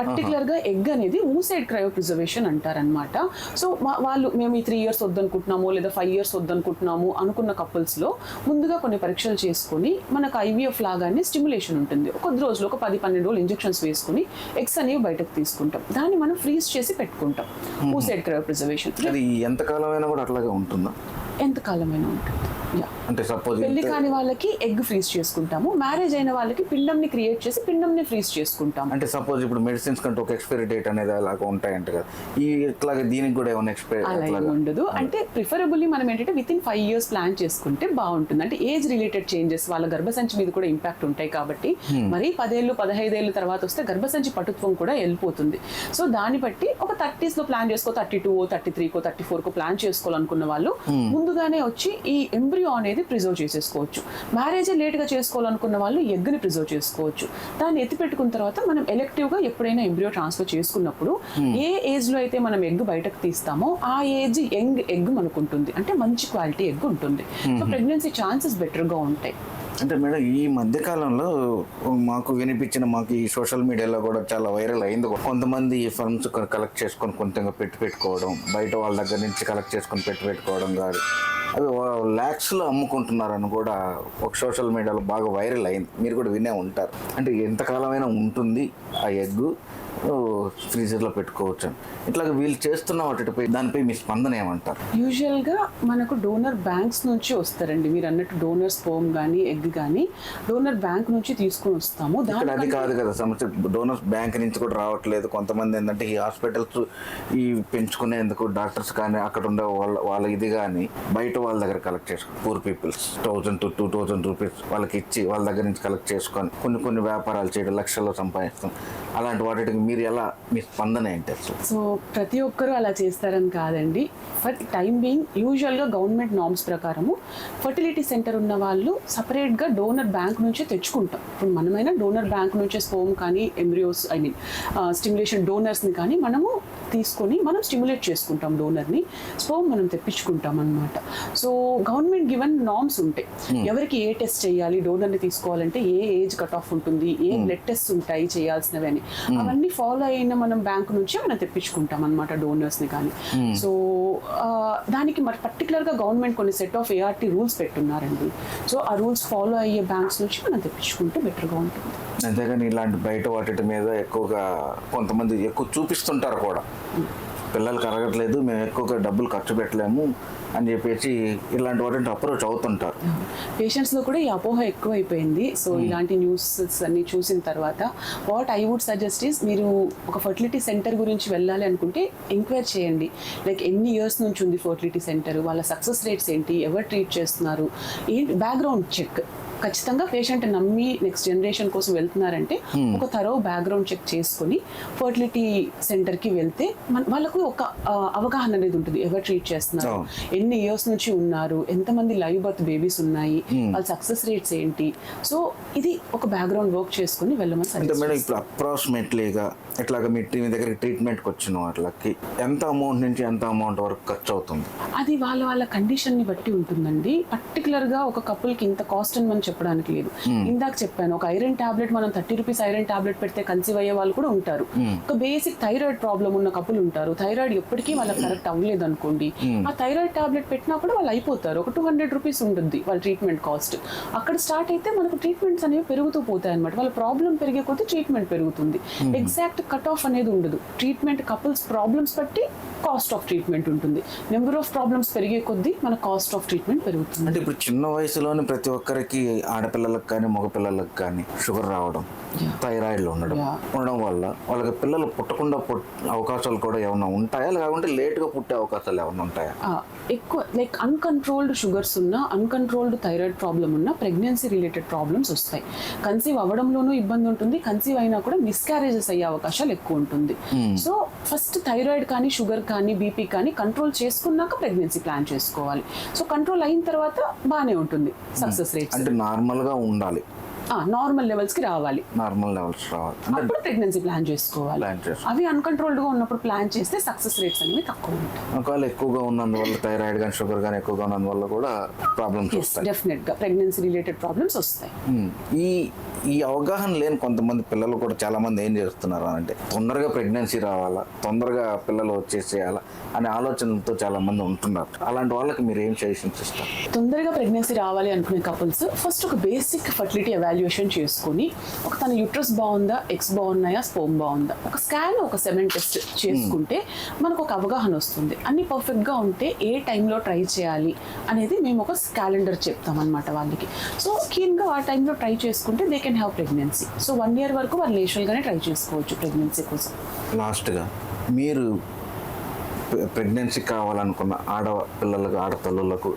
పర్టికులర్గా ఎగ్ అనేది ఊసైడ్ క్రయో ప్రిజర్వేషన్ అంటారనమాట. సో వాళ్ళు మేము ఈ 3 ఇయర్స్ వద్దనుకుంటున్నాము లేదా 5 ఇయర్స్ వద్దనుకుంటున్నాము అనుకున్న కపుల్స్లో ముందుగా కొన్ని పరీక్షలు చేసుకుని మనకు ఐవీఎఫ్ లాగానే స్టిమ్యులేషన్ ఉంటుంది. కొద్ది రోజులు ఒక 10-12 రోజులు ఇంజెక్షన్స్ వేసుకుని ఎగ్స్ అనేవి బయటకు తీసుకుంటాం. దాన్ని మనం ఫ్రీజ్ చేసి పెట్టుకుంటాం. Oocyte cryo preservation. అది ఎంతకాలమైనా కూడా అట్లాగే ఉంటుందా? ఎంతకాలమైనా ఉంటుంది. అంటే సపోజ్ పెళ్లి కాని వాళ్ళకి ఎగ్ ఫ్రీజ్ చేసుకుంటాము. మ్యారేజ్ అయిన వాళ్ళకి పిండంని క్రియేట్ చేసి పిండంని ఫ్రీజ్ చేసుకుంటాం. అంటే సపోజ్ ఇప్పుడు మెడిసిన్స్ కంటే ఒక ఎక్స్పైరీ డేట్ అనేది అలాగా ఉంటాయంట కదా, ఈ ఇట్లాగే దీనికి కూడా ఏమైనా ఎక్స్పైరీ అలా ఉండదు. అంటే ప్రిఫరబుల్లీ మనం ఏంటంటే విత్ ఇన్ 5 ఇయర్స్ ప్లాన్ చేసుకుంటే బాగుంటుంది. అంటే ఏజ్ రిలేటెడ్ చేంజెస్ వాళ్ళ గర్భసంచి మీద కూడా ఇంపాక్ట్ ఉంటాయి కాబట్టి మరి 10 ఏళ్ళు 15 ఏళ్ళు తర్వాత వస్తే గర్భసంచి పటుత్వం కూడా వెళ్ళిపోతుంది. సో దాన్ని బట్టి ఒక 30sలో ప్లాన్ చేసుకో, 32, 33, 34 ప్లాన్ చేసుకోవాలనుకున్న వాళ్ళు ముందుగానే వచ్చి ఈ ఎంబ్రియో అనేది ప్రిజర్వ్ చేసేసుకోవచ్చు. మ్యారేజ్ లేట్గా చేసుకోవాలనుకున్న వాళ్ళు ఎగ్ని ప్రిజర్వ్ చేసుకోవచ్చు. దాన్ని ఎత్తి పెట్టుకున్న తర్వాత మనం ఎలెక్టివ్గా ఎప్పుడైనా ఎంబ్రియో ట్రాన్స్ఫర్ చేసుకున్నప్పుడు ఏ ఏజ్లో అయితే మనం ఎగ్ బయటకు తీస్తామో ఆ ఏజ్ యంగ్ ఎగ్ మనకు ఉంటుంది. అంటే మంచి క్వాలిటీ ఎగ్ ఉంటుంది. సో ప్రెగ్నెన్సీ ఛాన్సెస్ బెటర్గా ఉంటాయి. అంటే మేడం ఈ మధ్యకాలంలో మాకు ఈ సోషల్ మీడియాలో కూడా చాలా వైరల్ అయింది. కొంతమంది ఈ ఫండ్స్ కలెక్ట్ చేసుకొని కొంతగా పెట్టుకోవడం, బయట వాళ్ళ దగ్గర నుంచి కలెక్ట్ చేసుకొని పెట్టుకోవడం కాదు, అవి ల్యాక్స్లో అమ్ముకుంటున్నారని కూడా ఒక సోషల్ మీడియాలో బాగా వైరల్ అయింది. మీరు కూడా వినే ఉంటారు. అంటే ఎంతకాలమైనా ఉంటుంది ఆ ఎగ్, ఫ్రీజర్లో పెట్టుకోవచ్చు అని ఇట్లా వీళ్ళు చేస్తున్న వాటిపై దానిపై మీ స్పందన ఏమంటారు? యూజువల్గా మనకు డోనర్ బ్యాంక్స్ నుంచి వస్తారండి. మీరు అన్నట్టు డోనర్ స్పర్మ్ కానీ ఎగ్ కానీ డోనర్ బ్యాంక్ నుంచి తీసుకుని వస్తాము. అది కాదు కదా సమస్య, డోనర్ బ్యాంక్ నుంచి కూడా రావట్లేదు. కొంతమంది ఏంటంటే ఈ హాస్పిటల్స్ ఈ పెంచుకునేందుకు డాక్టర్స్ కానీ అక్కడ ఉండే వాళ్ళ ఇది కానీ బయట వాళ్ళ దగ్గర కలెక్ట్ చేసుకుని పూర్ పీపుల్స్ 1000 to 2000 రూపీస్ వాళ్ళకి ఇచ్చి వాళ్ళ దగ్గర నుంచి కలెక్ట్ చేసుకొని కొన్ని వ్యాపారాలు చేయడం, లక్షల్లో సంపాదిస్తాం. అలాంటి వాటికి మీరు ఎలా, మీ స్పందన ఏంటి అసలు? సో ప్రతి ఒక్కరూ అలా చేస్తారని కాదండి. ఫర్ టైం బీయింగ్ యూజువల్గా గవర్నమెంట్ నార్మ్స్ ప్రకారము ఫర్టిలిటీ సెంటర్ ఉన్న వాళ్ళు సపరేట్గా డోనర్ బ్యాంక్ నుంచే తెచ్చుకుంటాం. ఇప్పుడు మనమైనా డోనర్ బ్యాంక్ నుంచే స్పర్మ్ కానీ ఎంబ్రియోస్ స్టిమ్యులేషన్ డోనర్స్ని కానీ మనము తీసుకొని మనం స్టిమ్యులేట్ చేసుకుంటాం. డోనర్ని స్పర్మ్ మనం తెప్పించుకుంటాం అన్నమాట. సో గవర్నమెంట్ గివెన్ నార్మ్స్ ఉంటాయి. ఎవరికి ఏ టెస్ట్ చేయాలి, డోనర్ని తీసుకోవాలంటే ఏ ఏజ్ కట్ ఆఫ్ ఉంటుంది, ఏ బ్లడ్ టెస్ట్ ఉంటాయి చేయాల్సినవి అని, అవన్నీ ఫాలో అయిన మనం బ్యాంక్ నుంచి మనం తెప్పించుకుంటాం అనమాట డోనర్స్ని కానీ. సో దానికి మరి పర్టికులర్గా గవర్నమెంట్ కొన్ని సెట్ ఆఫ్ ART రూల్స్ పెట్టున్నారండి. సో ఆ రూల్స్ ఫాలో అయ్యే బ్యాంక్స్ నుంచి మనం తెప్పించుకుంటే బెటర్గా ఉంటుంది. అంతేగాని ఇలాంటి బయట వాటి మీద ఎక్కువగా కొంతమంది ఎక్కువ చూపిస్తుంటారు కూడా, పిల్లలకి అరగట్లేదు, మేము ఎక్కువగా డబ్బులు ఖర్చు పెట్టలేము అని చెప్పేసి ఇలాంటి వాటిని అప్రోచ్ అవుతుంటారు. పేషెంట్స్లో కూడా ఈ అపోహ ఎక్కువ అయిపోయింది. సో ఇలాంటి న్యూసెస్ అన్ని చూసిన తర్వాత what I would suggest is, మీరు ఒక ఫర్టిలిటీ సెంటర్ గురించి వెళ్ళాలి అనుకుంటే ఎంక్వైరీ చేయండి. లైక్ ఎన్ని ఇయర్స్ నుంచి ఉంది ఫర్టిలిటీ సెంటర్, వాళ్ళ సక్సెస్ రేట్స్ ఏంటి, ఎవరు ట్రీట్ చేస్తున్నారు, ఏంటి బ్యాక్గ్రౌండ్ చెక్. ఖచ్చితంగా పేషెంట్ నమ్మి నెక్స్ట్ జనరేషన్ కోసం వెళ్తున్నారంటే ఒక థరో బ్యాక్గ్రౌండ్ చెక్ చేసుకొని ఫర్టిలిటీ సెంటర్కి వెళ్తే వాళ్ళకు ఒక అవగాహన అనేది ఉంటుంది. ఎవరు ట్రీట్ చేస్తున్నారు, ఎన్ని ఇయర్స్ నుంచి ఉన్నారు, ఎంతమంది లైవ్ బర్త్ బేబీస్ ఉన్నాయి, వాళ్ళ సక్సెస్ రేట్స్ ఏంటి. సో ఇది ఒక బ్యాక్గ్రౌండ్ వర్క్ చేసుకుని వెళ్ళమని. అంటే మేడం ఇప్పుడు అప్రాక్సిమేట్లీగా ఇట్లాగా మీ దగ్గర ట్రీట్మెంట్కి వచ్చిన వాళ్ళకి ఎంత అమౌంట్ నుంచి ఎంత అమౌంట్ వరకు ఖర్చు అవుతుంది? అది వాళ్ళ కండిషన్ని బట్టి ఉంటుందండి. పర్టికులర్గా ఒక కపుల్కి ఇంత కాస్ట్ అని మనం చెప్పడానికి లేదు. ఇందాక చెప్పాను, ఒక ఐరన్ టాబ్లెట్ మనం 30 రూపీస్ ఐరన్ టాబ్లెట్ పెడితే కన్సీవ్ అయ్యే వాళ్ళు కూడా ఉంటారు. ఒక బేసిక్ థైరాయిడ్ ప్రాబ్లం ఉన్న కపుల్ ఉంటారు, థైరాయిడ్ ఎప్పటికీ వాళ్ళకి కరెక్ట్ అవ్వలేదు అనుకోండి, ఆ థైరాయిడ్ టాబ్లెట్ పెట్టినా కూడా వాళ్ళు అయిపోతారు. ఒక 200 రూపీస్ ఉంటుంది వాళ్ళ ట్రీట్మెంట్ కాస్ట్. అక్కడ స్టార్ట్ అయితే మనకు ట్రీట్మెంట్స్ అనేవి పెరుగుతూ పోతాయి అనమాట. వాళ్ళ ప్రాబ్లం పెరిగే కొద్దీ ట్రీట్మెంట్ పెరుగుతుంది. ఎగ్జాక్ట్ కట్ ఆఫ్ అనేది ఉండదు. ట్రీట్మెంట్ కపుల్స్ ప్రాబ్లమ్స్ బట్టి కాస్ట్ ఆఫ్ ట్రీట్మెంట్ ఉంటుంది. నెంబర్ ఆఫ్ ప్రాబ్లమ్స్ పెరిగే కొద్దీ మన కాస్ట్ ఆఫ్ ట్రీట్మెంట్ పెరుగుతుంది. అంటే ఇప్పుడు చిన్న వయసులోనే ప్రతి ఒక్కరికి, ఆడపిల్లలకు కానీ మగపిల్లలకు కానీ షుగర్ రావడం, థైరాయిడ్లు ఉండడం వల్ల వాళ్ళకి పిల్లలు పుట్టకుండా అవకాశాలు కూడా ఏమైనా ఉంటాయా, లేకుంటే లేట్గా పుట్టే అవకాశాలు ఏమైనా ఉంటాయా? ఎక్కువ లైక్ అన్కంట్రోల్డ్ షుగర్స్ ఉన్న, అన్కంట్రోల్డ్ థైరాయిడ్ ప్రాబ్లం ఉన్న ప్రెగ్నెన్సీ రిలేటెడ్ ప్రాబ్లమ్స్ వస్తాయి. కన్సీవ్ అవ్వడంలోనూ ఇబ్బంది ఉంటుంది, కన్సీవ్ అయినా కూడా మిస్క్యారేజెస్ అయ్యే అవకాశాలు ఎక్కువ ఉంటుంది. సో ఫస్ట్ థైరాయిడ్ కానీ షుగర్ కానీ బీపీ కానీ కంట్రోల్ చేసుకున్నాక ప్రెగ్నెన్సీ ప్లాన్ చేసుకోవాలి. సో కంట్రోల్ అయిన తర్వాత బాగానే ఉంటుంది సక్సెస్ రేట్. అంటే నార్మల్గా ఉండాలి, నార్మల్ లెవెల్స్ కి రావాలి, నార్మల్ లెవెల్స్ రావాలి, అప్పుడు ప్రెగ్నెన్సీ ప్లాన్ చేసుకోవాలి. అవి అన్కంట్రోల్డ్ గా ఉన్నప్పుడు ప్లాన్ చేస్తే సక్సెస్ రేట్స్ అనేవి తక్కువ ఉంటాయి. ఒకవేళ ఎక్కువగా ఉన్నందువల్ల థైరాయిడ్ కానీ షుగర్ కానీ ఎక్కువగా ఉన్నందువల్ల కూడా ప్రాబ్లమ్స్ వస్తాయి. డెఫినెట్ గా ప్రెగ్నెన్సీ రిలేటెడ్ ప్రాబ్లమ్స్ వస్తాయి. ఈ అవగాహన లేని కొంతమంది పిల్లలు కూడా చాలా మంది ఏం చేస్తున్నారు అంటే తొందరగా ప్రెగ్నెన్సీ రావాలా, తొందరగా పిల్లలు వచ్చేసేయాలా అనే ఆలోచనతో చాలా మంది ఉంటున్నారు. అలాంటి వాళ్ళకి మీరు ఏం సజెషన్స్ ఇస్తారు? తొందరగా ప్రెగ్నెన్సీ రావాలి అనుకునే కపుల్స్ ఫస్ట్ ఒక బేసిక్ ఫర్టిలిటీ ఎవాల్యుయేషన్ చేసుకుని, ఒక తన యూట్రస్ బాగుందా, ఎగ్స్ బాగున్నాయా, స్పోమ్ బాగుందా, ఒక స్కాన్, ఒక సెమెన్ టెస్ట్ చేసుకుంటే మనకు ఒక అవగాహన వస్తుంది. అన్ని పర్ఫెక్ట్ గా ఉంటే ఏ టైంలో ట్రై చేయాలి అనేది మేము ఒక క్యాలెండర్ చెప్తాం అనమాట వాళ్ళకి. సో కీన్ గా ఆ టైంలో ట్రై చేసుకుంటే they can have pregnancy. So 1 year వరకు వాళ్ళు నేచురల్ గానే ట్రై చేసుకోవచ్చు ప్రెగ్నెన్సీ కోసం. లాస్ట్గా మీరు ప్రెగ్నెన్సీ కావాలనుకున్న ఆడపిల్లలకు, ఆడతల్లులకు,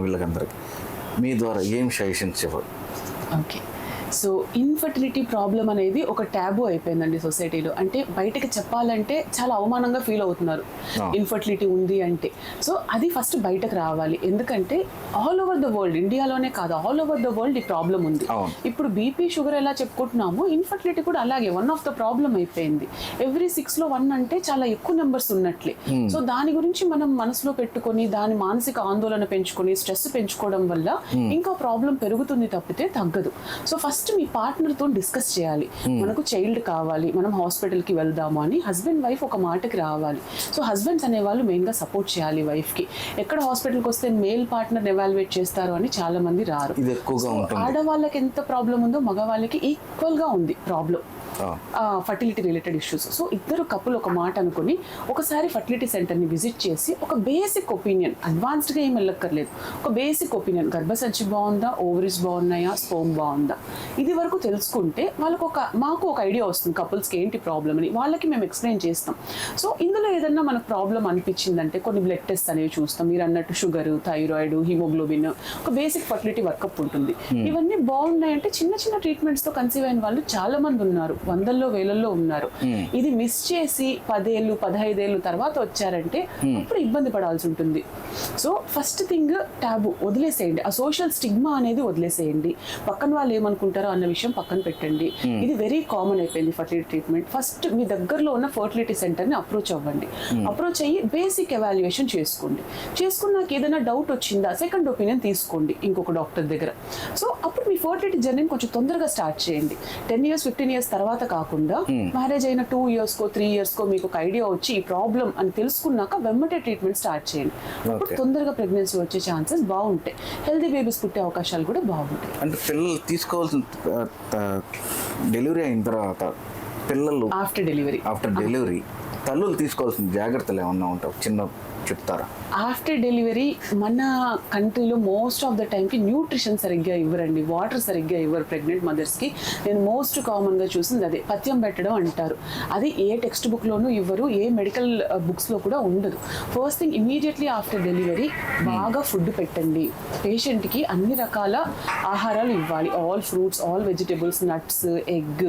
వీళ్ళకందరికి మీ ద్వారా ఏం సజెషన్స్ ఇవ్వరు? ఓకే, సో ఇన్ఫర్టిలిటీ ప్రాబ్లం అనేది ఒక ట్యాబు అయిపోయిందండి సొసైటీలో. అంటే బయటకి చెప్పాలంటే చాలా అవమానంగా ఫీల్ అవుతున్నారు ఇన్ఫర్టిలిటీ ఉంది అంటే. సో అది ఫస్ట్ బయటకు రావాలి. ఎందుకంటే ఆల్ ఓవర్ ద వరల్డ్, ఇండియాలోనే కాదు ఆల్ ఓవర్ ద వరల్డ్ ఈ ప్రాబ్లం ఉంది. ఇప్పుడు బీపీ షుగర్ ఎలా చెప్పుకుంటున్నామో ఇన్ఫర్టిలిటీ కూడా అలాగే వన్ ఆఫ్ ద ప్రాబ్లం అయిపోయింది. ఎవ్రీ 6 లో 1 అంటే చాలా ఎక్కువ నెంబర్స్ ఉన్నట్లే. సో దాని గురించి మనం మనసులో పెట్టుకొని దాని మానసిక ఆందోళన పెంచుకొని స్ట్రెస్ పెంచుకోవడం వల్ల ఇంకా ప్రాబ్లం పెరుగుతుంది తప్పితే తగ్గదు. సో ఫస్ట్ మీ పార్ట్నర్ తో డిస్కస్ చేయాలి. మనకు చైల్డ్ కావాలి, మనం హాస్పిటల్ కి వెళ్దాము అని హస్బెండ్ వైఫ్ ఒక మాటకి రావాలి. సో హస్బెండ్స్ అనేవాళ్ళు మెయిన్ గా సపోర్ట్ చేయాలి వైఫ్ కి. ఎక్కడ హాస్పిటల్కి వస్తే మేల్ పార్ట్నర్ ఎవాల్యుయేట్ చేస్తారు అని చాలా మంది రారు. ఆడవాళ్ళకి ఎంత ప్రాబ్లం ఉందో మగవాళ్ళకి ఈక్వల్ గా ఉంది problem, fertility related issues. So ఇద్దరు కపుల్ ఒక మాట అనుకుని ఒకసారి ఫర్టిలిటీ సెంటర్ని విజిట్ చేసి ఒక బేసిక్ ఒపీనియన్, అడ్వాన్స్డ్గా ఏం వెళ్ళక్కర్లేదు, ఒక బేసిక్ ఒపీనియన్, గర్భసంచి బాగుందా, ఓవరీస్ బాగున్నాయా, స్పోమ్ బాగుందా, ఇది వరకు తెలుసుకుంటే మాకు ఒక ఐడియా వస్తుంది కపుల్స్కి ఏంటి ప్రాబ్లం అని. వాళ్ళకి మేము ఎక్స్ప్లెయిన్ చేస్తాం. సో ఇందులో ఏదన్నా మనకు ప్రాబ్లం అనిపించిందంటే కొన్ని బ్లడ్ టెస్ట్ అనేవి చూస్తాం. మీరు అన్నట్టు షుగర్, థైరాయిడ్, హిమోగ్లోబిన్, ఒక బేసిక్ ఫర్టిలిటీ వర్కప్ ఉంటుంది. ఇవన్నీ బాగున్నాయంటే చిన్న చిన్న ట్రీట్మెంట్స్తో కన్సీవ్ అయిన వాళ్ళు చాలా మంది ఉన్నారు, 100లో 1000లో ఉన్నారు. ఇది మిస్ చేసి 10 ఏళ్ళు 15 ఏళ్ళు తర్వాత వచ్చారంటే అప్పుడు ఇబ్బంది పడాల్సి ఉంటుంది. సో ఫస్ట్ థింగ్ టాబు వదిలేసేయండి, ఆ సోషల్ స్టిగ్మా అనేది వదిలేసేయండి. పక్కన వాళ్ళు ఏమనుకుంటారో అన్న విషయం పక్కన పెట్టండి. ఇది వెరీ కామన్ అయిపోయింది ఫర్టిలిటీ ట్రీట్మెంట్. ఫస్ట్ మీ దగ్గరలో ఉన్న ఫర్టిలిటీ సెంటర్ని అప్రోచ్ అవ్వండి. అప్రోచ్ అయ్యి బేసిక్ ఎవాల్యుయేషన్ చేసుకోండి. చేసుకున్నాక ఏదైనా డౌట్ వచ్చిందా సెకండ్ ఒపీనియన్ తీసుకోండి ఇంకొక డాక్టర్ దగ్గర. సో అప్పుడు మీ ఫర్టిలిటీ జర్నీని కొంచెం తొందరగా స్టార్ట్ చేయండి. 10 years 15 years తర్వాత కాకుండా మ్యారేజ్ అయిన 2 yearsకో 3 yearsకో మీకు ఒక ఐడియా వచ్చి ఈ ప్రాబ్లం అని తెలుసుకున్నాక వెంబటే ట్రీట్మెంట్ స్టార్ట్ చేయండి. అప్పుడు తొందరగా ప్రెగ్నెన్సీ వచ్చే ఛాన్సెస్ బాగుంటాయి, హెల్దీ బేబీస్ పుట్టే అవకాశాలు కూడా బాగుంటాయి. అంటే పిల్లలు తీసుకోవాల్సిన డెలివరీ అయిన తర్వాత పిల్లలు ఆఫ్టర్ డెలివరీ తల్లులు తీసుకోవాల్సిన జాగ్రత్తలు ఏమన్నా ఉంటావు, చిన్న చెప్తారా? ఆఫ్టర్ డెలివరీ మన కంట్రీలో మోస్ట్ ఆఫ్ ద టైంకి న్యూట్రిషన్ సరిగ్గా ఇవ్వరండి, వాటర్ సరిగ్గా ఇవ్వరు ప్రెగ్నెంట్ మదర్స్కి. నేను మోస్ట్ కామన్గా చూసింది అదే, పథ్యం పెట్టడం అంటారు. అది ఏ టెక్స్ట్ బుక్లోనూ ఇవ్వరు, ఏ మెడికల్ బుక్స్లో కూడా ఉండదు. First thing immediately after delivery బాగా ఫుడ్ పెట్టండి. పేషెంట్కి అన్ని రకాల ఆహారాలు ఇవ్వాలి, all fruits, all vegetables, nuts, egg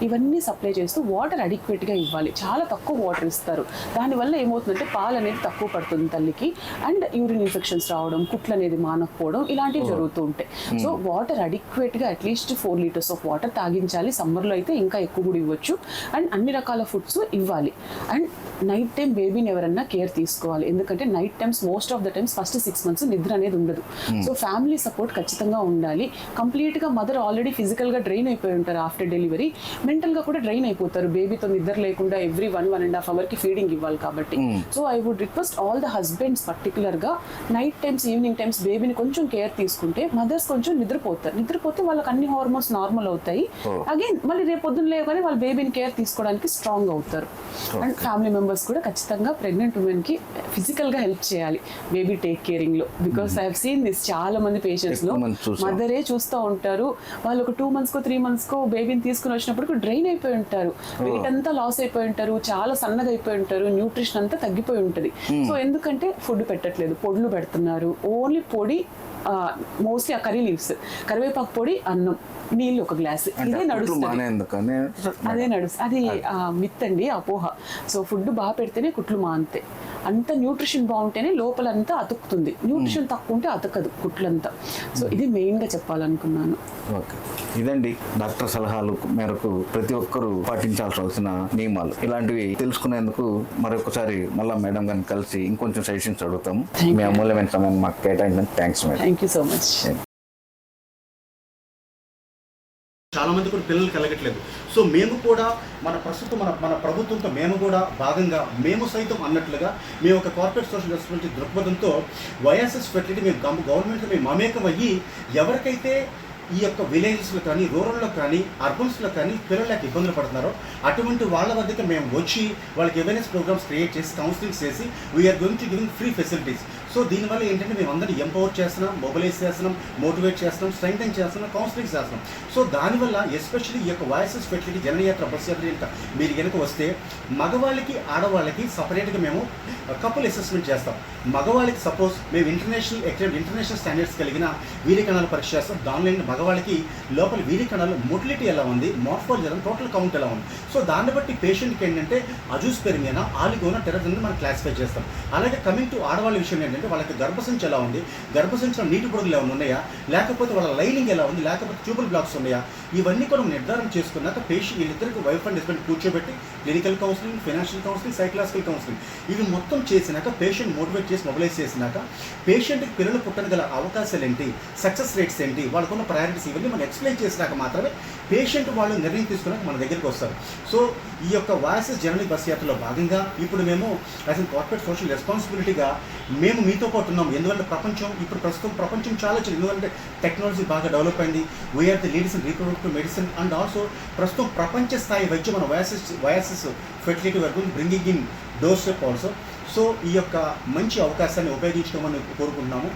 ఇవన్నీ సప్లై చేస్తూ వాటర్ అడిక్వేట్గా ఇవ్వాలి. చాలా తక్కువ వాటర్ ఇస్తారు, దానివల్ల ఏమవుతుందంటే పాలు అనేది తక్కువ పడుతుంది తల్లికి, అండ్ యూరిన్ ఇన్ఫెక్షన్స్ రావడం, కుట్లు అనేది మానకపోవడం ఇలాంటివి జరుగుతూ ఉంటాయి. సో వాటర్ అడిక్వేట్గా అట్లీస్ట్ 4 liters ఆఫ్ వాటర్ తాగించాలి. సమ్మర్లో అయితే ఇంకా ఎక్కువ కూడా ఇవ్వచ్చు. అండ్ అన్ని రకాల ఫుడ్స్ ఇవ్వాలి. అండ్ నైట్ టైం బేబీని ఎవరన్నా కేర్ తీసుకోవాలి, ఎందుకంటే night times most of the times first 6 months నిద్ర అనేది ఉండదు. సో ఫ్యామిలీ సపోర్ట్ ఖచ్చితంగా ఉండాలి. కంప్లీట్గా మదర్ ఆల్రెడీ ఫిజికల్గా డ్రైన్ అయిపోయి ఉంటారు ఆఫ్టర్ డెలివరీ, మెంటల్గా కూడా డ్రైన్ అయిపోతారు. బేబీతో నిద్ర లేకుండా ఎవ్రీ 1.5 hours ఫీడింగ్ ఇవ్వాలి కాబట్టి. So I would request all the husbands పర్టికులర్గా నైట్ టైమ్స్, ఈవినింగ్ టైమ్స్ బేబీని కొంచెం కేర్ తీసుకుంటే మదర్స్ కొంచెం నిద్రపోతే వాళ్ళకి అన్ని హార్మోన్స్ నార్మల్ అవుతాయి. అగైన్ మళ్ళీ రేపు పొద్దున్న లేవగానే వాళ్ళ బేబీని కేర్ తీసుకోవడానికి స్ట్రాంగ్ అవుతారు. అండ్ ఫ్యామిలీ మెంబర్స్ కూడా ఖచ్చితంగా ప్రెగ్నెంట్ ఉమెన్కి ఫిజికల్గా హెల్ప్ చేయాలి బేబీ టేక్ కేరింగ్లో. Because I have seen this చాలా మంది పేషెంట్స్లో మదరే చూస్తూ ఉంటారు, వాళ్ళు ఒక 2 monthsకో 3 monthsకో బేబీని తీసుకుని వచ్చినప్పుడు డ్రైన్ అయిపోయి ఉంటారు, వెయిట్ అంతా లాస్ అయిపోయి ఉంటారు, చాలా సన్నగా అయిపోయి ఉంటారు, న్యూట్రిషన్ అంతా తగ్గిపోయి ఉంటుంది. సో ఎందుకంటే ఫుడ్ పెట్టట్లేదు, పొడులు పెడుతున్నారు, ఓన్లీ పొడి, మోస్ట్లీ ఆ కర్రీ లీవ్స్, కరివేపాకు పొడి, అన్నం, నీళ్ళు ఒక గ్లాస్, ఇదే నడుస్తుంది. అదే అది మిత్ అండి, అపోహ. సో ఫుడ్ బాగా పెడితేనే కుట్లు మాంతే, అంత న్యూట్రిషన్ బాగుంటేనే లోపలంతా అతుకుతుంది, న్యూట్రిషన్ తక్కువ ఉంటే అతకదు కుట్లంతా. సో ఇది మెయిన్గా చెప్పాలనుకున్నాను. ఓకే, ఇదండి డాక్టర్ సలహాలు మేరకు ప్రతి ఒక్కరూ పాటించాల్సిన నియమాలు. ఇలాంటివి తెలుసుకునేందుకు మరొకసారి మళ్ళీ మేడం గారిని కలిసి ఇంకొంచెం సజెషన్స్ అడుగుతాము. మీ అమూల్యమైన సమయం మాకు కేటాయించండి. Thanks madam. Thank you so much. చాలా మంది కూడా పిల్లలు కలగట్లేదు. సో మేము కూడా మన ప్రభుత్వంతో మేము కూడా భాగంగా, మేము సైతం అన్నట్లుగా మేము ఒక కార్పొరేట్ సోషల్ రెస్పాన్సిబిలిటీ దృక్పథంతో వైఎస్ఎస్ ఫెసిలిటీ మేము గవర్నమెంట్తో మేము మమేకం అయ్యి ఎవరికైతే ఈ యొక్క విలేజెస్లో కానీ, రూరల్లో కానీ, అర్బన్స్లో కానీ పిల్లలకి ఇబ్బందులు పడుతున్నారో అటువంటి వాళ్ళ వద్దకు మేము వచ్చి వాళ్ళకి అవేర్నెస్ ప్రోగ్రామ్స్ క్రియేట్ చేసి కౌన్సిలింగ్ చేసి we are going to giving free facilities. So దీనివల్ల ఏంటంటే మేము అందరినీ ఎంపవర్ చేస్తున్నాం, మొబిలైజ్ చేస్తున్నాం, మోటివేట్ చేస్తున్నాం, స్ట్రెంగ్థెన్ చేస్తున్నాం, కౌన్సిలింగ్ చేస్తున్నాం. సో దానివల్ల ఎస్పెషల్లీ ఈ యొక్క వాయిసెస్ ఫెసిలిటీ జననయాత్ర బస్ యాత్ర మీరు కనుక వస్తే మగవాళ్ళకి ఆడవాళ్ళకి సపరేట్గా మేము కపుల్ అసెస్మెంట్ చేస్తాం. మగవాళ్ళకి సపోజ్ మేము ఇంటర్నేషనల్ స్టాండర్డ్స్ కలిగిన వీర్య కణాల పరీక్ష చేస్తాం. దానిలో మగవాళ్ళకి లోపల వీర్య కణాలు మొటిలిటీ ఎలా ఉంది, మార్ఫాలజీ ఎలా, టోటల్ కౌంట్ ఎలా ఉంది. సో దాన్ని బట్టి పేషెంట్కి ఏంటంటే అజూస్పెర్మియానా, ఆలిగోనా, టెరజన్ మనం క్లాసిఫై చేస్తాం. అలాగే కమింగ్ టు ఆడవాళ్ళ విషయం ఏంటంటే వాళ్ళకి గర్భసంచి ఎలా ఉంది, గర్భసంచిలో నీటి పొడుగులు ఏమైనా ఉన్నాయా, లేకపోతే వాళ్ళ లైనింగ్ ఎలా ఉంది, లేకపోతే ట్యూబల్ బ్లాక్స్ ఉన్నాయా, ఇవన్నీ కూడా నిర్ధారణ చేసుకున్నాక పేషెంట్ వీళ్ళిద్దరికి వైఫ్ అండ్ హస్బెండ్ కూర్చోబెట్టి clinical counselling, financial counselling, psychological counselling ఇవి మొత్తం చేసినాక పేషెంట్ మోటివేట్ చేసి మొబిలైజ్ చేసినాక పేషెంట్కి పిల్లలు పుట్టగల అవకాశాలు ఏంటి, సక్సెస్ రేట్స్ ఏంటి, వాళ్ళకున్న ప్రయారిటీస్ ఇవన్నీ మనం ఎక్స్ప్లెయిన్ చేసినాక మాత్రమే పేషెంట్ వాళ్ళు నిర్ణయం తీసుకున్నాక మన దగ్గరికి వస్తారు. సో ఈ యొక్క వాయిసెస్ జర్నీ బస్ యాత్రలో భాగంగా ఇప్పుడు మేము యాజ్ అన్ కార్పొరేట్ సోషల్ రెస్పాన్సిబిలిటీగా మేము మీతో పాటు ఉన్నాం. ఎందుకంటే ప్రస్తుతం ప్రపంచం చాలా వచ్చింది, ఎందుకంటే టెక్నాలజీ బాగా డెవలప్ అయింది. We are the leaders in reproductive medicine and also ప్రస్తుతం ప్రపంచ స్థాయి వైద్యం మన వయాసిస్ ఫెర్టిలిటీ వరకు bringing in doorstep also. So ఈ యొక్క మంచి అవకాశాన్ని ఉపయోగించుకోమని కోరుకుంటున్నాము.